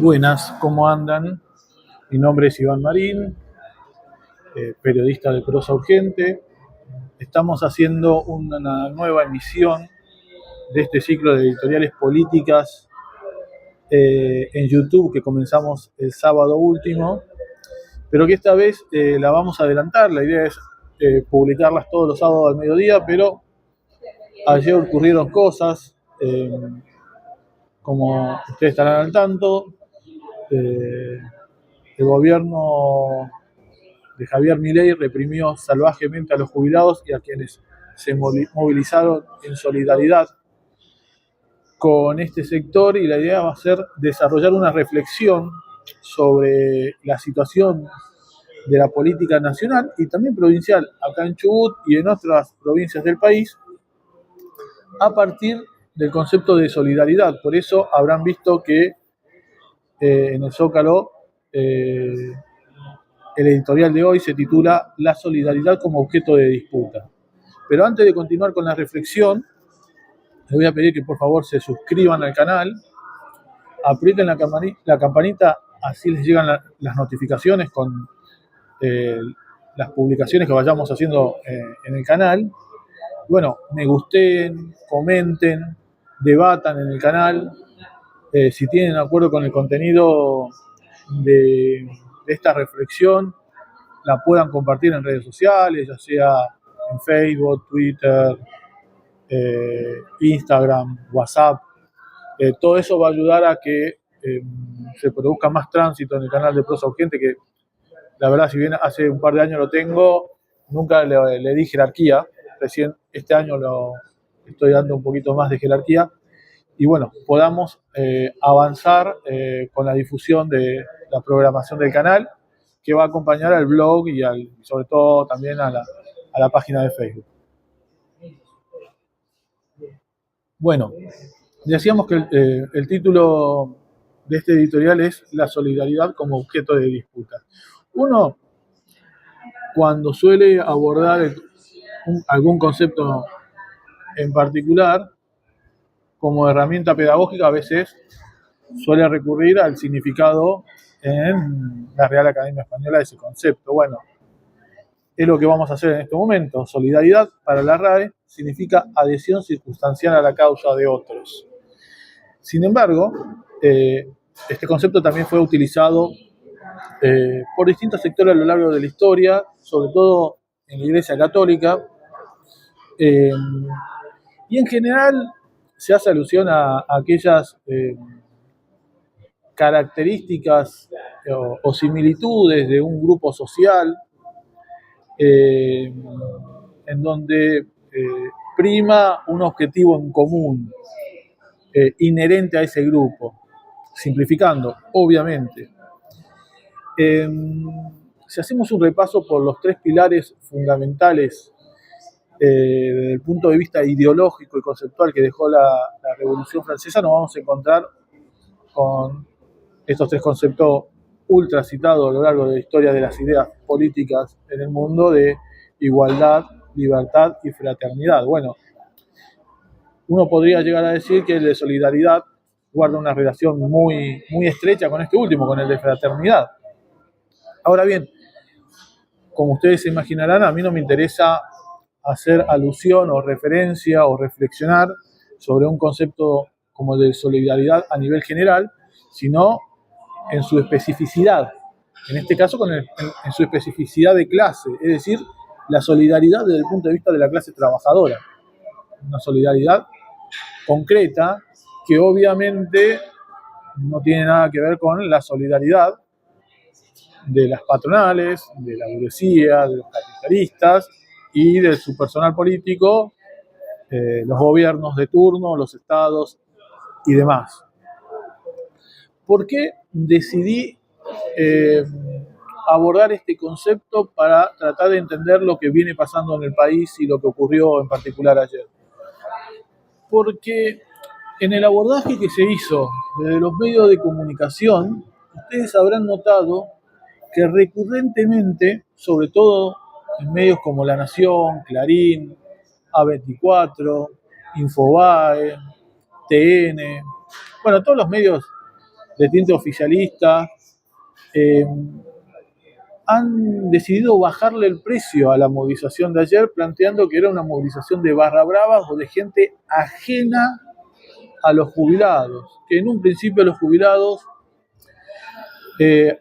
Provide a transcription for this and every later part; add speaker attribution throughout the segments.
Speaker 1: Buenas, ¿cómo andan? Mi nombre es Iván Marín, periodista de Prosa Urgente. Estamos haciendo una nueva emisión de este ciclo de editoriales políticas en YouTube que comenzamos el sábado último, pero que esta vez la vamos a adelantar. La idea es publicarlas todos los sábados al mediodía, pero ayer ocurrieron cosas, como ustedes estarán al tanto. El gobierno de Javier Milei reprimió salvajemente a los jubilados y a quienes se movilizaron en solidaridad con este sector, y la idea va a ser desarrollar una reflexión sobre la situación de la política nacional y también provincial acá en Chubut y en otras provincias del país a partir del concepto de solidaridad. Por eso habrán visto que en el Zócalo el editorial de hoy se titula La solidaridad como objeto de disputa. Pero antes de continuar con la reflexión, les voy a pedir que por favor se suscriban al canal, aprieten la campanita, así les llegan las notificaciones con las publicaciones que vayamos haciendo en el canal. Bueno, me gusten, comenten, debatan en el canal. Si tienen acuerdo con el contenido de esta reflexión, la puedan compartir en redes sociales, ya sea en Facebook, Twitter, Instagram, WhatsApp. Todo eso va a ayudar a que se produzca más tránsito en el canal de Prosa Urgente, que la verdad, si bien hace un par de años lo tengo, nunca le di jerarquía. Recién este año lo estoy dando un poquito más de jerarquía. Y bueno, podamos avanzar con la difusión de la programación del canal, que va a acompañar al blog y sobre todo también a la página de Facebook. Bueno, decíamos que el título de este editorial es La solidaridad como objeto de disputa. Uno, cuando suele abordar algún concepto en particular como herramienta pedagógica, a veces suele recurrir al significado en la Real Academia Española de ese concepto. Bueno, es lo que vamos a hacer en este momento. Solidaridad, para la RAE, significa adhesión circunstancial a la causa de otros. Sin embargo, este concepto también fue utilizado por distintos sectores a lo largo de la historia, sobre todo en la Iglesia Católica, y en general se hace alusión a aquellas características o similitudes de un grupo social en donde prima un objetivo en común inherente a ese grupo, simplificando, obviamente. Si hacemos un repaso por los tres pilares fundamentales desde el punto de vista ideológico y conceptual que dejó la Revolución Francesa, nos vamos a encontrar con estos tres conceptos ultra citados a lo largo de la historia de las ideas políticas en el mundo, de igualdad, libertad y fraternidad. Bueno, uno podría llegar a decir que el de solidaridad guarda una relación muy, muy estrecha con este último, con el de fraternidad. Ahora bien, como ustedes se imaginarán, a mí no me interesa hacer alusión o referencia o reflexionar sobre un concepto como el de solidaridad a nivel general, sino en su especificidad, en este caso en su especificidad de clase, es decir, la solidaridad desde el punto de vista de la clase trabajadora, una solidaridad concreta que obviamente no tiene nada que ver con la solidaridad de las patronales, de la burguesía, de los capitalistas y de su personal político, los gobiernos de turno, los estados y demás. ¿Por qué decidí abordar este concepto para tratar de entender lo que viene pasando en el país y lo que ocurrió en particular ayer? Porque en el abordaje que se hizo desde los medios de comunicación, ustedes habrán notado que recurrentemente, sobre todo en medios como La Nación, Clarín, A24, Infobae, TN, bueno, todos los medios de tinte oficialista, han decidido bajarle el precio a la movilización de ayer, planteando que era una movilización de barra bravas o de gente ajena a los jubilados, que en un principio los jubilados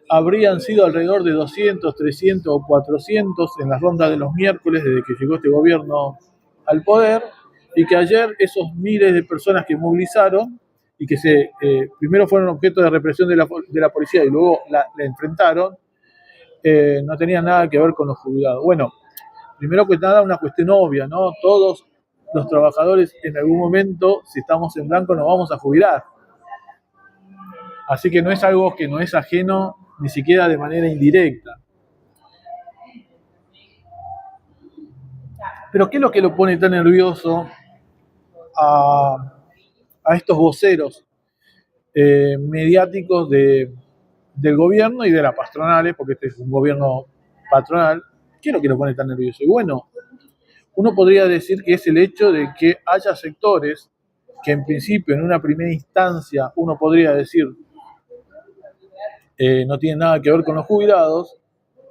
Speaker 1: habrían sido alrededor de 200, 300 o 400 en las rondas de los miércoles desde que llegó este gobierno al poder, y que ayer esos miles de personas que movilizaron y que primero fueron objeto de represión de la policía y luego la enfrentaron, no tenían nada que ver con los jubilados. Bueno, primero que nada, una cuestión obvia, ¿no? Todos los trabajadores en algún momento, si estamos en blanco, nos vamos a jubilar. Así que no es algo que no es ajeno ni siquiera de manera indirecta. Pero ¿qué es lo que lo pone tan nervioso a estos voceros mediáticos del gobierno y de las patronales, porque este es un gobierno patronal? ¿Qué es lo que lo pone tan nervioso? Y bueno, uno podría decir que es el hecho de que haya sectores que en principio, en una primera instancia, uno podría decir no tienen nada que ver con los jubilados,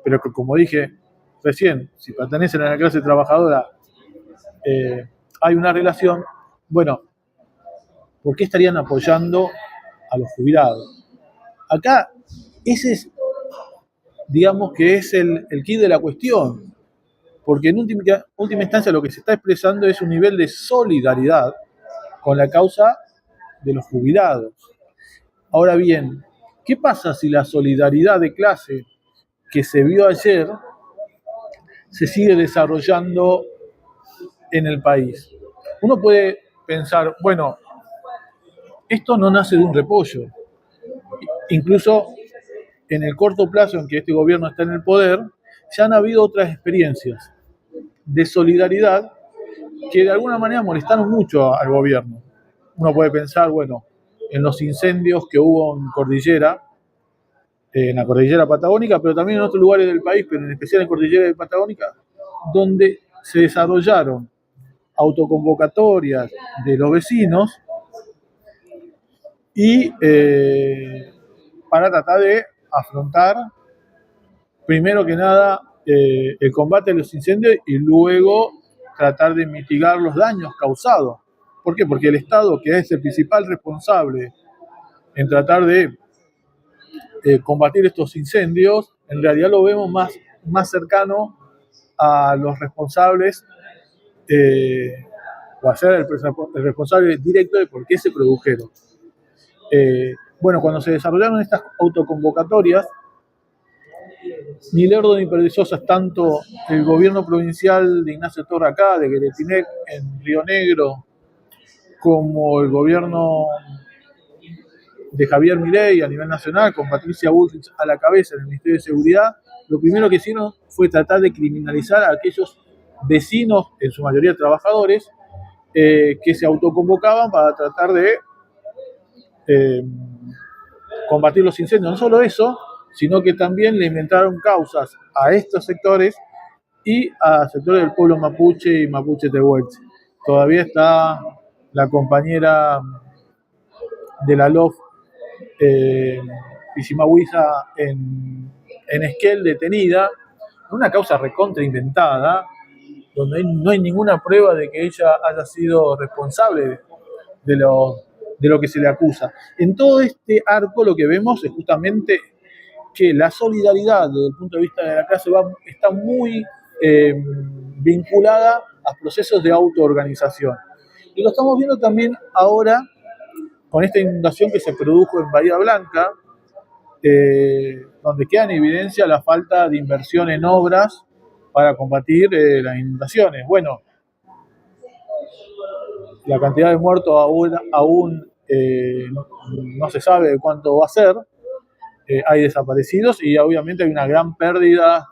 Speaker 1: pero que, como dije recién, si pertenecen a la clase trabajadora, hay una relación. Bueno, ¿por qué estarían apoyando a los jubilados? Acá, ese es, digamos que es el quid de la cuestión, porque en última instancia lo que se está expresando es un nivel de solidaridad con la causa de los jubilados. Ahora bien, ¿qué pasa si la solidaridad de clase que se vio ayer se sigue desarrollando en el país? Uno puede pensar, bueno, esto no nace de un repollo. Incluso en el corto plazo en que este gobierno está en el poder, ya han habido otras experiencias de solidaridad que de alguna manera molestaron mucho al gobierno. Uno puede pensar, bueno, en los incendios que hubo en la cordillera patagónica, pero también en otros lugares del país, pero en especial en la cordillera patagónica, donde se desarrollaron autoconvocatorias de los vecinos y para tratar de afrontar, primero que nada, el combate a los incendios y luego tratar de mitigar los daños causados. ¿Por qué? Porque el Estado, que es el principal responsable en tratar de combatir estos incendios, en realidad lo vemos más cercano a los responsables o a ser el responsable directo de por qué se produjeron. Bueno, cuando se desarrollaron estas autoconvocatorias, ni lerdo ni perezosas, tanto el gobierno provincial de Ignacio Torra acá, de Gueretinec en Río Negro, como el gobierno de Javier Milei a nivel nacional, con Patricia Bullrich a la cabeza del Ministerio de Seguridad, lo primero que hicieron fue tratar de criminalizar a aquellos vecinos, en su mayoría trabajadores, que se autoconvocaban para tratar de combatir los incendios. No solo eso, sino que también le inventaron causas a estos sectores y a sectores del pueblo mapuche y mapuche tehuelche. Todavía está la compañera de la LOF, Pisimahuiza, en Esquel, detenida, una causa recontra inventada, donde no hay ninguna prueba de que ella haya sido responsable de lo que se le acusa. En todo este arco lo que vemos es justamente que la solidaridad desde el punto de vista de la clase está muy vinculada a procesos de autoorganización. Y lo estamos viendo también ahora con esta inundación que se produjo en Bahía Blanca, donde queda en evidencia la falta de inversión en obras para combatir las inundaciones. Bueno, la cantidad de muertos aún no se sabe cuánto va a ser. Hay desaparecidos y obviamente hay una gran pérdida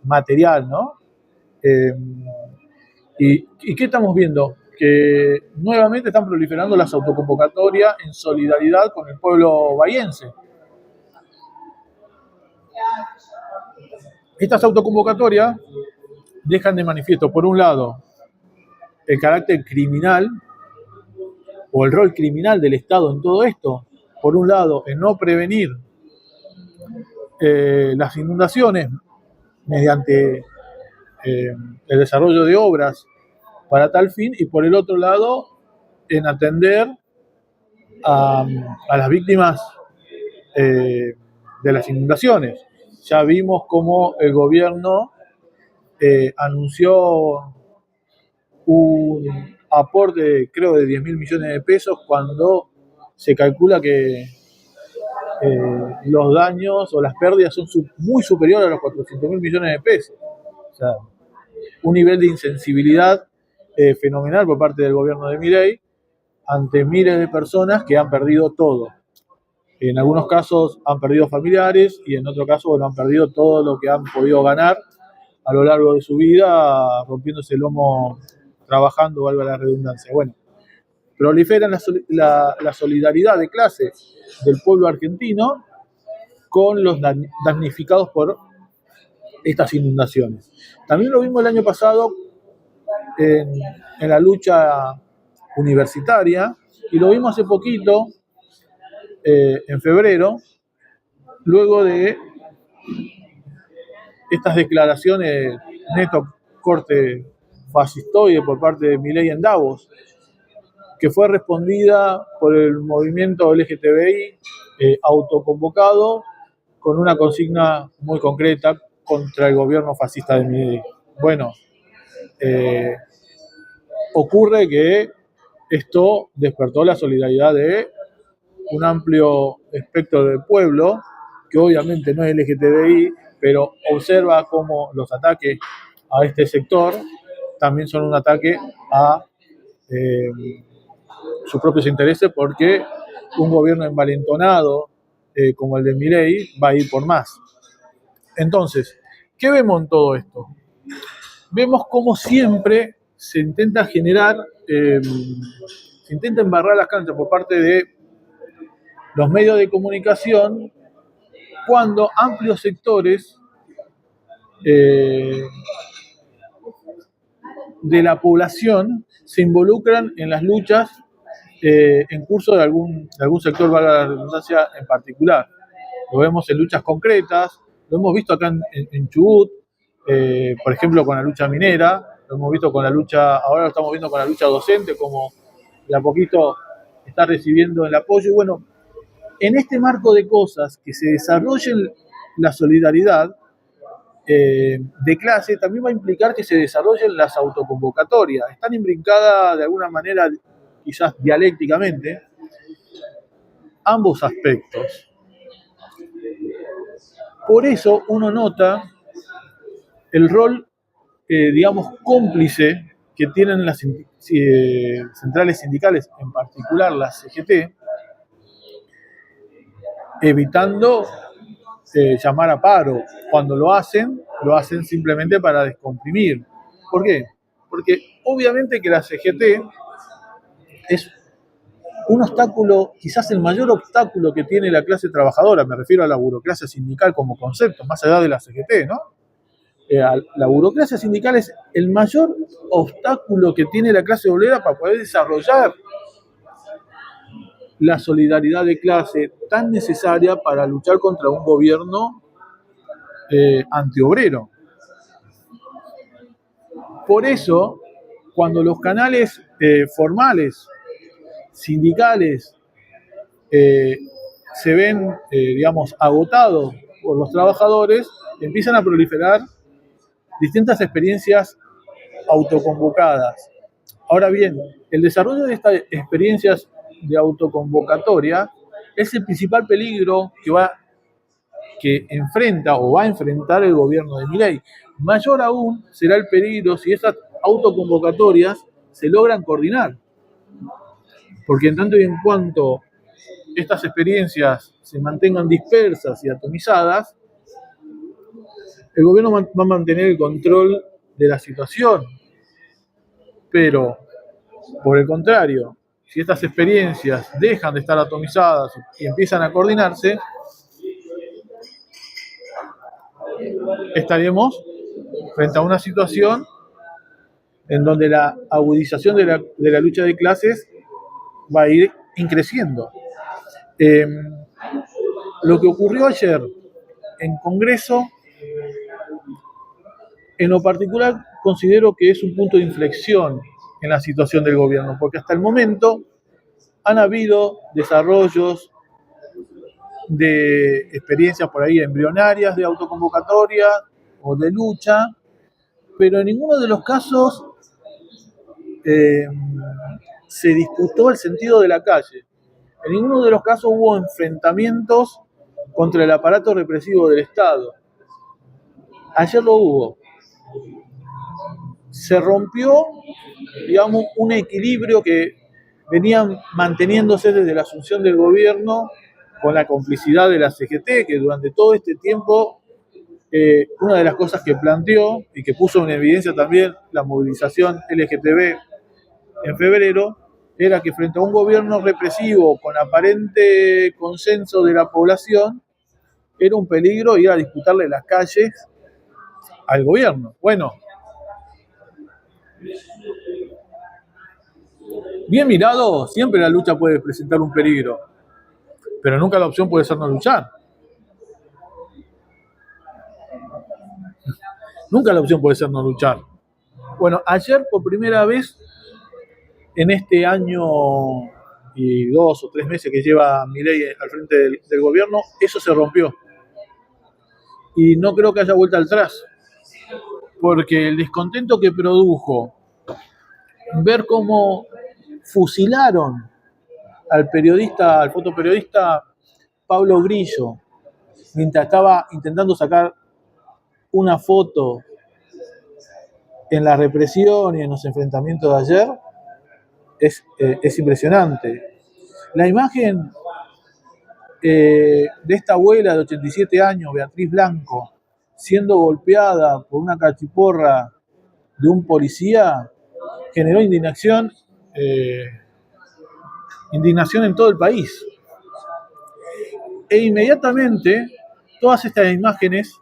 Speaker 1: material, ¿no? ¿Y qué estamos viendo? Que nuevamente están proliferando las autoconvocatorias en solidaridad con el pueblo bahiense. Estas autoconvocatorias dejan de manifiesto, por un lado, el carácter criminal o el rol criminal del Estado en todo esto, por un lado, en no prevenir las inundaciones mediante el desarrollo de obras para tal fin, y por el otro lado, en atender a las víctimas de las inundaciones. Ya vimos cómo el gobierno anunció un aporte, creo, de 10.000 millones de pesos, cuando se calcula que los daños o las pérdidas son muy superiores a los 400.000 millones de pesos. O sea, un nivel de insensibilidad fenomenal por parte del gobierno de Milei ante miles de personas que han perdido todo. En algunos casos han perdido familiares y en otros casos, bueno, han perdido todo lo que han podido ganar a lo largo de su vida, rompiéndose el lomo trabajando, valga la redundancia. Bueno, proliferan la solidaridad de clase del pueblo argentino con los damnificados por estas inundaciones. También lo vimos el año pasado en la lucha universitaria, y lo vimos hace poquito, en febrero, luego de estas declaraciones neto corte fascistoide por parte de Milei en Davos, que fue respondida por el movimiento LGTBI autoconvocado con una consigna muy concreta contra el gobierno fascista de Milei. Bueno, ocurre que esto despertó la solidaridad de un amplio espectro del pueblo, que obviamente no es LGTBI, pero observa cómo los ataques a este sector también son un ataque a sus propios intereses, porque un gobierno envalentonado como el de Milei va a ir por más. Entonces, ¿qué vemos en todo esto? Vemos como siempre se intenta generar, se intenta embarrar las canchas por parte de los medios de comunicación, cuando amplios sectores de la población se involucran en las luchas en curso de algún sector, valga la redundancia, en particular. Lo vemos en luchas concretas, lo hemos visto acá en Chubut, por ejemplo, con la lucha minera, lo hemos visto con la lucha, ahora lo estamos viendo con la lucha docente, como de a poquito está recibiendo el apoyo. Y bueno, en este marco de cosas, que se desarrollen la solidaridad de clase, también va a implicar que se desarrollen las autoconvocatorias. Están imbrincadas de alguna manera, quizás dialécticamente, ambos aspectos. Por eso uno nota el rol, digamos, cómplice que tienen las centrales sindicales, en particular la CGT, evitando llamar a paro. Cuando lo hacen simplemente para descomprimir. ¿Por qué? Porque obviamente que la CGT es un obstáculo, quizás el mayor obstáculo que tiene la clase trabajadora, me refiero a la burocracia sindical como concepto, más allá de la CGT, ¿no? La burocracia sindical es el mayor obstáculo que tiene la clase obrera para poder desarrollar la solidaridad de clase tan necesaria para luchar contra un gobierno antiobrero. Por eso, cuando los canales formales, sindicales, se ven, digamos, agotados por los trabajadores, empiezan a proliferar distintas experiencias autoconvocadas. Ahora bien, el desarrollo de estas experiencias de autoconvocatoria es el principal peligro que enfrenta o va a enfrentar el gobierno de Milei. Mayor aún será el peligro si esas autoconvocatorias se logran coordinar. Porque en tanto y en cuanto estas experiencias se mantengan dispersas y atomizadas, el gobierno va a mantener el control de la situación. Pero, por el contrario, si estas experiencias dejan de estar atomizadas y empiezan a coordinarse, estaremos frente a una situación en donde la agudización de la lucha de clases va a ir increciendo. Eh, lo que ocurrió ayer en Congreso, en lo particular, considero que es un punto de inflexión en la situación del gobierno, porque hasta el momento han habido desarrollos de experiencias por ahí embrionarias de autoconvocatoria o de lucha, pero en ninguno de los casos eh, se disputó el sentido de la calle. En ninguno de los casos hubo enfrentamientos contra el aparato represivo del Estado. Ayer lo hubo. Se rompió, digamos, un equilibrio que venía manteniéndose desde la asunción del gobierno con la complicidad de la CGT, que durante todo este tiempo una de las cosas que planteó y que puso en evidencia también la movilización LGTB en febrero era que frente a un gobierno represivo con aparente consenso de la población, era un peligro ir a disputarle las calles al gobierno. Bueno, bien mirado, siempre la lucha puede presentar un peligro, pero nunca la opción puede ser no luchar. Nunca la opción puede ser no luchar. Bueno, ayer por primera vez en este año y 2 o 3 meses que lleva Milei al frente del gobierno, eso se rompió. Y no creo que haya vuelta atrás, porque el descontento que produjo ver cómo fusilaron al periodista, al fotoperiodista Pablo Grillo, mientras estaba intentando sacar una foto en la represión y en los enfrentamientos de ayer, es impresionante. La imagen de esta abuela de 87 años, Beatriz Blanco, siendo golpeada por una cachiporra de un policía, generó indignación en todo el país. E inmediatamente, todas estas imágenes,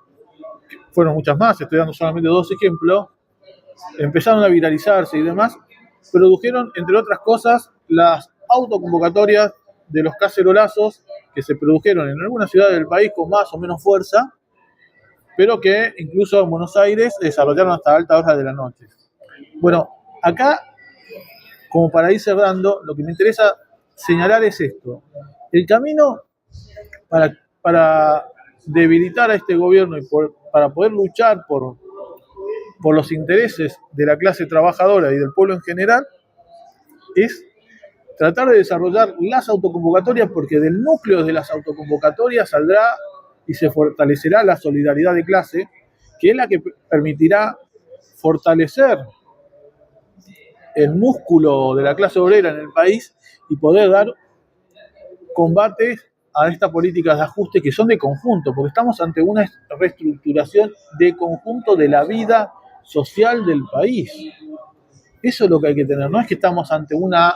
Speaker 1: fueron muchas más, estoy dando solamente 2 ejemplos, empezaron a viralizarse y demás, produjeron, entre otras cosas, las autoconvocatorias de los cacerolazos que se produjeron en algunas ciudades del país con más o menos fuerza, pero que incluso en Buenos Aires se desarrollaron hasta altas horas de la noche. Bueno, acá, como para ir cerrando, lo que me interesa señalar es esto. El camino para debilitar a este gobierno y para poder luchar por los intereses de la clase trabajadora y del pueblo en general es tratar de desarrollar las autoconvocatorias, porque del núcleo de las autoconvocatorias saldrá y se fortalecerá la solidaridad de clase, que es la que permitirá fortalecer el músculo de la clase obrera en el país y poder dar combate a estas políticas de ajuste que son de conjunto, porque estamos ante una reestructuración de conjunto de la vida social del país. Eso es lo que hay que tener, no es que estamos ante una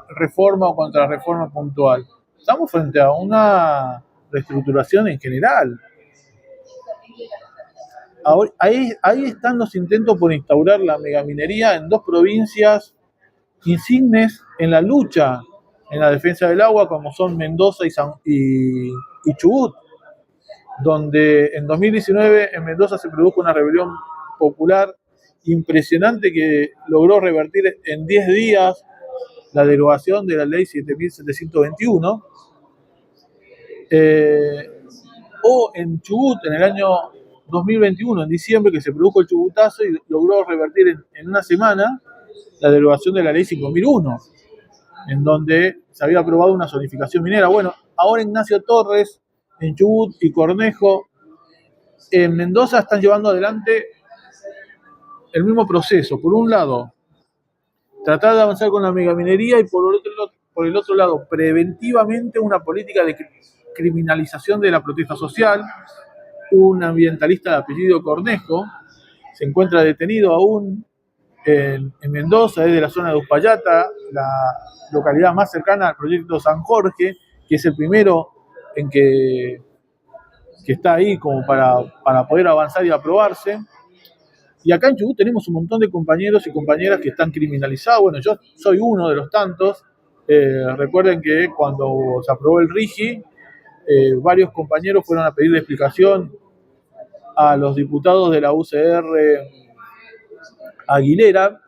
Speaker 1: reforma o contrarreforma puntual, estamos frente a una reestructuración en general. Ahí están los intentos por instaurar la megaminería en 2 provincias insignes en la lucha en la defensa del agua, como son Mendoza y Chubut, donde en 2019 en Mendoza se produjo una rebelión popular impresionante que logró revertir en 10 días la derogación de la ley 7.721, o en Chubut en el año 2021, en diciembre, que se produjo el chubutazo y logró revertir en una semana la derogación de la ley 5.001, en donde se había aprobado una zonificación minera. Bueno, ahora Ignacio Torres, en Chubut y Cornejo, en Mendoza están llevando adelante el mismo proceso. Por un lado, tratar de avanzar con la megaminería y por el otro lado, preventivamente una política de criminalización de la protesta social. Un ambientalista de apellido Cornejo se encuentra detenido aún en Mendoza, es de la zona de Uspallata, la localidad más cercana al proyecto San Jorge, que es el primero en que está ahí como para poder avanzar y aprobarse. Y acá en Chubut tenemos un montón de compañeros y compañeras que están criminalizados. Bueno, yo soy uno de los tantos. Recuerden que cuando se aprobó el RIGI, varios compañeros fueron a pedirle explicación a los diputados de la UCR Aguilera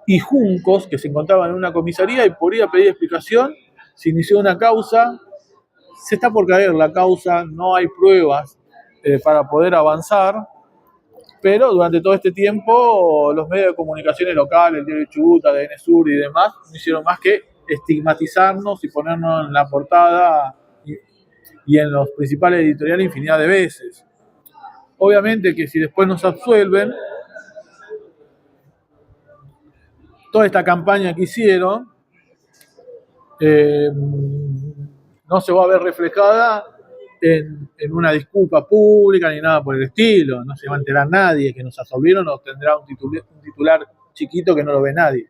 Speaker 1: y Juncos, que se encontraban en una comisaría, y por ir a pedir explicación se inició una causa. Se está por caer la causa, no hay pruebas para poder avanzar, pero durante todo este tiempo los medios de comunicaciones locales, el diario Chubut, ADN Sur y demás, no hicieron más que estigmatizarnos y ponernos en la portada y en los principales editoriales infinidad de veces. Obviamente que si después nos absuelven, toda esta campaña que hicieron no se va a ver reflejada en una disculpa pública ni nada por el estilo. No se va a enterar nadie que nos absolvieron, o tendrá un titular chiquito que no lo ve nadie.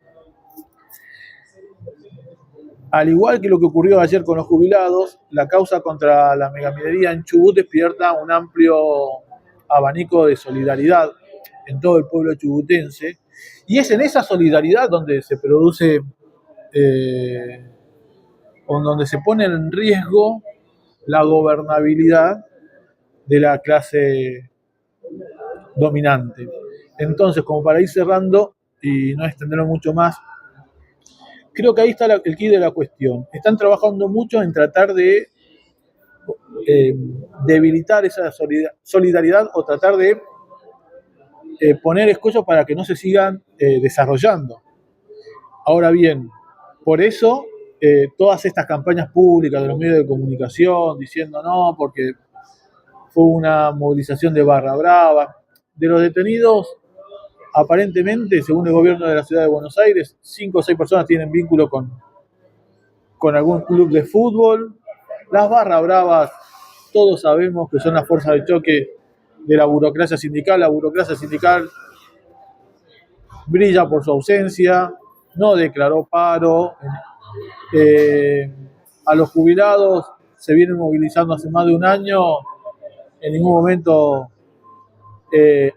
Speaker 1: Al igual que lo que ocurrió ayer con los jubilados, la causa contra la megaminería en Chubut despierta un amplio abanico de solidaridad en todo el pueblo chubutense, y es en esa solidaridad donde se produce donde se pone en riesgo la gobernabilidad de la clase dominante. Entonces, como para ir cerrando y no extenderlo mucho más, creo que ahí está el quid de la cuestión. Están trabajando mucho en tratar de debilitar esa solidaridad o tratar de poner escollos para que no se sigan desarrollando. Ahora bien, por eso todas estas campañas públicas de los medios de comunicación diciendo no, porque fue una movilización de barra brava. De los detenidos, aparentemente, según el gobierno de la ciudad de Buenos Aires, 5 o 6 personas tienen vínculo con algún club de fútbol. Las barra bravas, todos sabemos que son las fuerzas de choque de la burocracia sindical. La burocracia sindical brilla por su ausencia, no declaró paro. A los jubilados se vienen movilizando hace más de un año. En ningún momento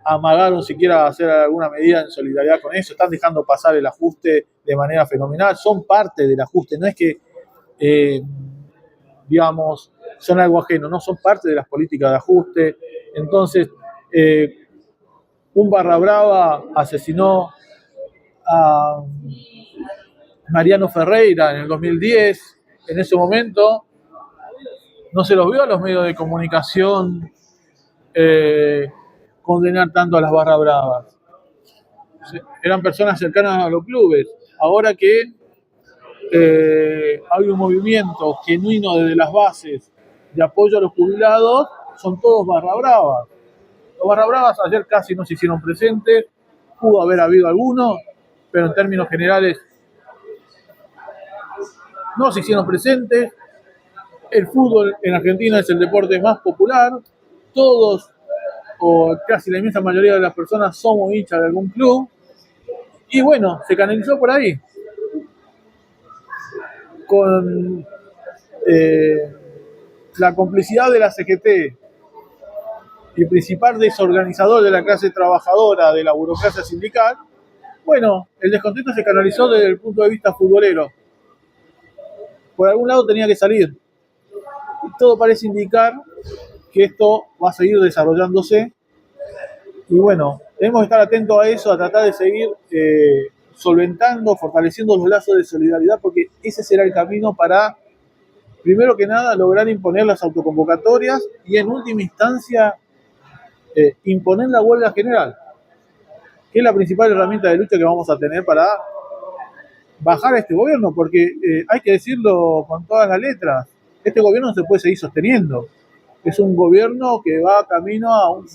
Speaker 1: amagaron siquiera hacer alguna medida en solidaridad con eso. Están dejando pasar el ajuste de manera fenomenal. Son parte del ajuste, no es que digamos, son algo ajeno, no, son parte de las políticas de ajuste. Entonces, un barra brava asesinó a Mariano Ferreira en el 2010. En ese momento no se los vio a los medios de comunicación condenar tanto a las barra bravas. Eran personas cercanas a los clubes. Ahora que hay un movimiento genuino desde las bases de apoyo a los jubilados, son todos barra bravas. Los barra bravas ayer casi no se hicieron presentes, pudo haber habido algunos, pero en términos generales no se hicieron presentes. El fútbol en Argentina es el deporte más popular. Todos, o casi la inmensa mayoría de las personas, somos hinchas de algún club. Y bueno, se canalizó por ahí. Con la complicidad de la CGT y principal desorganizador de la clase trabajadora de la burocracia sindical, bueno, el descontento se canalizó desde el punto de vista futbolero. Por algún lado tenía que salir. Y todo parece indicar que esto va a seguir desarrollándose. Y bueno, debemos estar atentos a eso, a tratar de seguir solventando, fortaleciendo los lazos de solidaridad, porque ese será el camino para, primero que nada, lograr imponer las autoconvocatorias y en última instancia imponer la huelga general, que es la principal herramienta de lucha que vamos a tener para bajar a este gobierno, porque hay que decirlo con todas las letras, este gobierno no se puede seguir sosteniendo. Es un gobierno que va camino a un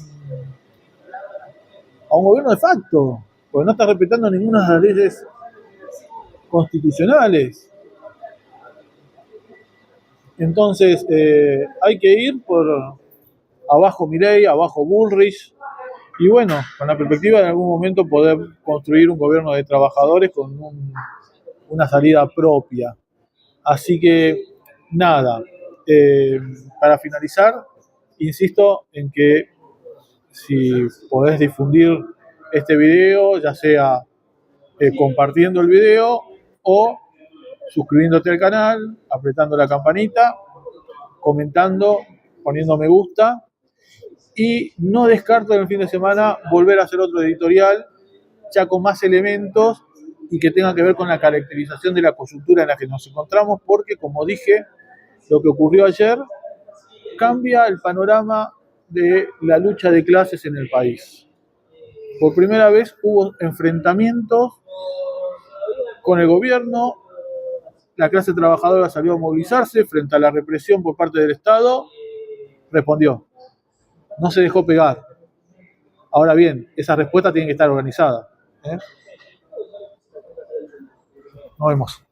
Speaker 1: gobierno de facto, porque no está respetando ninguna de las leyes constitucionales. Entonces hay que ir por abajo Milei, abajo Bullrich, y bueno, con la perspectiva de en algún momento poder construir un gobierno de trabajadores con una salida propia. Así que nada, para finalizar, insisto en que si podés difundir este video, ya sea compartiendo el video o suscribiéndote al canal, apretando la campanita, comentando, poniendo me gusta. Y no descarto en el fin de semana volver a hacer otro editorial, ya con más elementos y que tenga que ver con la caracterización de la coyuntura en la que nos encontramos, porque, como dije, lo que ocurrió ayer cambia el panorama de la lucha de clases en el país. Por primera vez hubo enfrentamientos con el gobierno, la clase trabajadora salió a movilizarse frente a la represión por parte del Estado, respondió, no se dejó pegar. Ahora bien, esa respuesta tiene que estar organizada. Nos vemos.